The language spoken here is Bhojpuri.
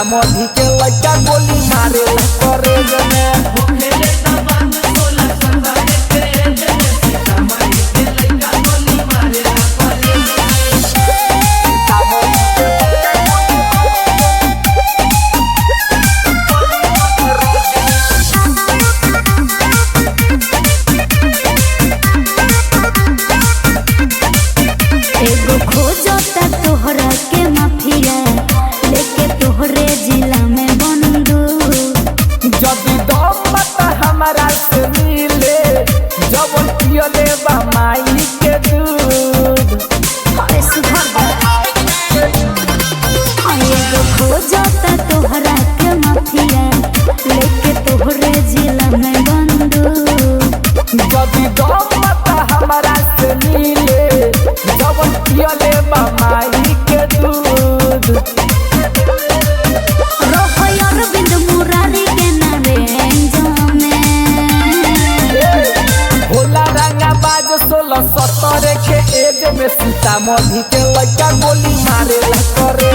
सीतामढ़ी के लड़का गोली मारे करे तोहरा के माफिया लेके तोहरे जिला में बंदूक जदी दम मत हमारा से मिले जब पियले बा माई के दूध अरे सुभर एगो खोजता तोहरा के माफिया लेके तोहरे जिला में बंदूक जदी दम मत हमारा से मिले जब पियले बा माई के दूध सोलह 17 के एज में सीतामढ़ी के लड़का गोली मारे करे